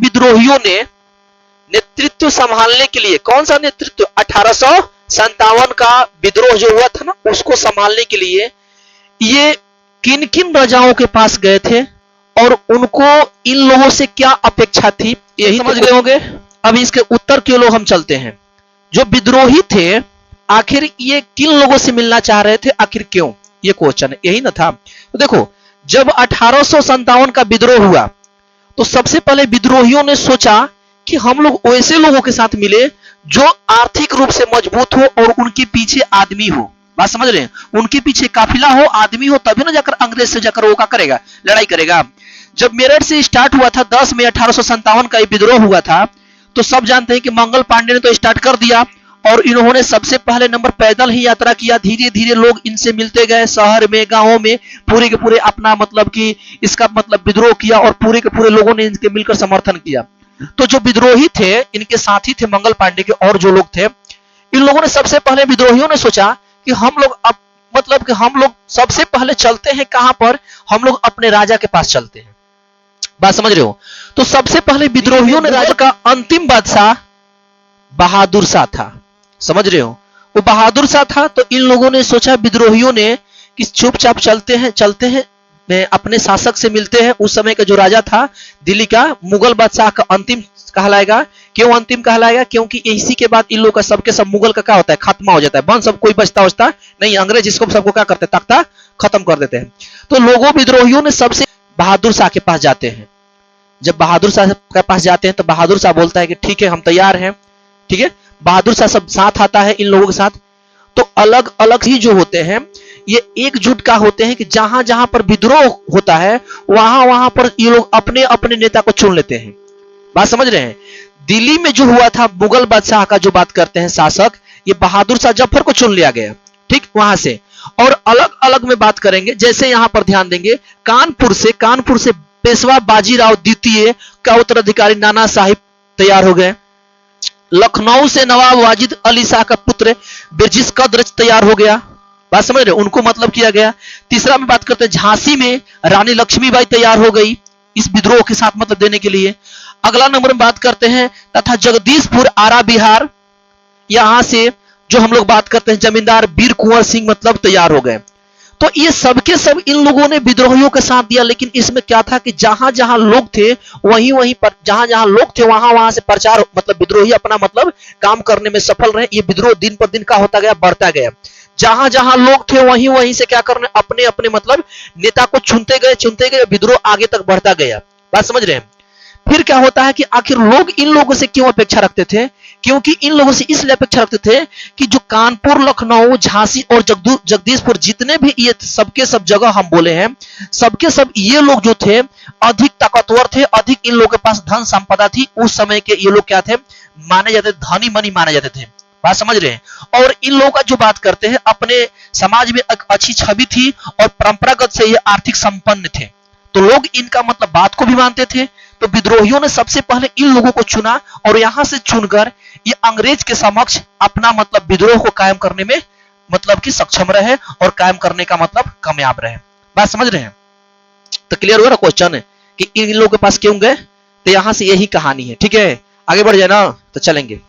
विद्रोहियों ने नेतृत्व संभालने के लिए, कौन सा नेतृत्व, 1857 का विद्रोह जो हुआ था ना, उसको संभालने के लिए ये किन किन राजाओं के पास गए थे और उनको इन लोगों से क्या अपेक्षा थी, यही समझ गए होंगे। अब इसके उत्तर की ओर हम चलते हैं। जो विद्रोही थे आखिर ये किन लोगों से मिलना चाह रहे थे, आखिर क्यों, ये क्वेश्चन यही ना था। तो देखो, जब 1857 का विद्रोह हुआ तो सबसे पहले विद्रोहियों ने सोचा कि हम लोग वैसे लोगों के साथ मिले जो आर्थिक रूप से मजबूत हो और उनके पीछे आदमी हो। बात समझ रहे हैं, उनके पीछे काफिला हो, आदमी हो, तभी ना जाकर अंग्रेज से जाकर वो क्या करेगा, लड़ाई करेगा। जब मेरठ से स्टार्ट हुआ था 10 मई 1857 का ये विद्रोह हुआ था, तो सब जानते हैं कि मंगल पांडे ने तो स्टार्ट कर दिया और इन्होंने सबसे पहले नंबर पैदल ही यात्रा किया। धीरे धीरे लोग इनसे मिलते गए, शहर में, गांवों में, पूरे के पूरे अपना मतलब कि इसका मतलब विद्रोह किया और पूरे के पूरे लोगों ने इनके मिलकर समर्थन किया। तो जो विद्रोही थे, इनके साथी थे मंगल पांडे के और जो लोग थे, इन लोगों ने सबसे पहले, विद्रोहियों ने सोचा कि हम लोग अब मतलब कि हम लोग सबसे पहले चलते हैं कहां पर, हम लोग अपने राजा के पास चलते हैं। बात समझ रहे हो। तो सबसे पहले विद्रोहियों ने राजा का अंतिम बादशाह बहादुर शाह था, समझ रहे हो, वो बहादुर शाह था। तो इन लोगों ने सोचा, विद्रोहियों ने, कि चुपचाप चलते हैं अपने शासक से मिलते हैं। उस समय का जो राजा था दिल्ली का, मुगल बादशाह का अंतिम कहलाएगा। क्यों अंतिम कहलाएगा, क्योंकि इसी के बाद इन लोगों का सबके सब मुगल का क्या होता है, खात्मा हो जाता है, बन सब कोई बचता नहीं, अंग्रेज इसको सबको क्या करते हैं, तख्ता खत्म कर देते हैं। तो लोगों, विद्रोहियों ने सबसे बहादुर शाह के पास जाते हैं। जब बहादुर शाह के पास जाते हैं तो बहादुर शाह बोलता है कि ठीक है, हम तैयार हैं। ठीक है, बहादुर शाह सब साथ आता है इन लोगों के साथ। तो अलग अलग ही जो होते हैं ये एकजुट का होते हैं कि जहां जहां पर विद्रोह होता है वहां वहां पर ये लोग अपने अपने नेता को चुन लेते हैं। बात समझ रहे हैं। दिल्ली में जो हुआ था मुगल बादशाह का जो बात करते हैं शासक, ये बहादुर शाह जफर को चुन लिया गया, ठीक, वहां से। और अलग अलग में बात करेंगे, जैसे यहां पर ध्यान देंगे, कानपुर से पेशवा बाजीराव द्वितीय का उत्तराधिकारी नाना साहिब तैयार हो गए। लखनऊ से नवाब वाजिद अली शाह का पुत्र बिरजिस कद्र तैयार हो गया। बात समझ रहे, उनको मतलब किया गया। तीसरा में बात करते हैं, झांसी में रानी लक्ष्मीबाई तैयार हो गई इस विद्रोह के साथ मतलब देने के लिए। अगला नंबर में बात करते हैं तथा जगदीशपुर आरा बिहार, यहां से जो हम लोग बात करते हैं जमींदार वीर कुंवर सिंह मतलब तैयार हो गए। तो ये सबके सब इन लोगों ने विद्रोहियों के साथ दिया। लेकिन इसमें क्या था कि जहां जहां लोग थे वहीं पर, जहां जहां लोग थे वहां वहां से प्रचार मतलब विद्रोही अपना मतलब काम करने में सफल रहे। ये विद्रोह दिन पर दिन का होता गया, बढ़ता गया। जहां जहां लोग थे वहीं वहीं से क्या करने, अपने अपने मतलब नेता को चुनते गए, विद्रोह आगे तक बढ़ता गया। बात समझ रहे हैं। फिर क्या होता है कि आखिर लोग इन लोगों से क्यों अपेक्षा रखते थे, क्योंकि इन लोगों से इसलिए अपेक्षा रखते थे कि जो कानपुर, लखनऊ, झांसी और जगदीशपुर जितने भी ये सबके सब जगह हम बोले हैं, सबके सब ये लोग जो थे अधिक ताकतवर थे, अधिक इन लोगों के पास धन संपदा थी। उस समय के ये लोग क्या थे, माने जाते, धनी मनी माने जाते थे। बात समझ रहे हैं। और इन लोगों का जो बात करते हैं, अपने समाज में एक अच्छी छवि थी और परंपरागत से ये आर्थिक संपन्न थे। तो लोग इनका मतलब बात को भी मानते थे। तो विद्रोहियों ने सबसे पहले इन लोगों को चुना और यहां से चुनकर ये अंग्रेज के समक्ष अपना मतलब विद्रोह को कायम करने में मतलब कि सक्षम रहे और कायम करने का मतलब कामयाब रहे। बात समझ रहे हैं। तो क्लियर हुआ ना क्वेश्चन कि इन लोगों के पास क्यों गए। तो यहां से यही कहानी है। ठीक है, आगे बढ़ जाए ना तो चलेंगे।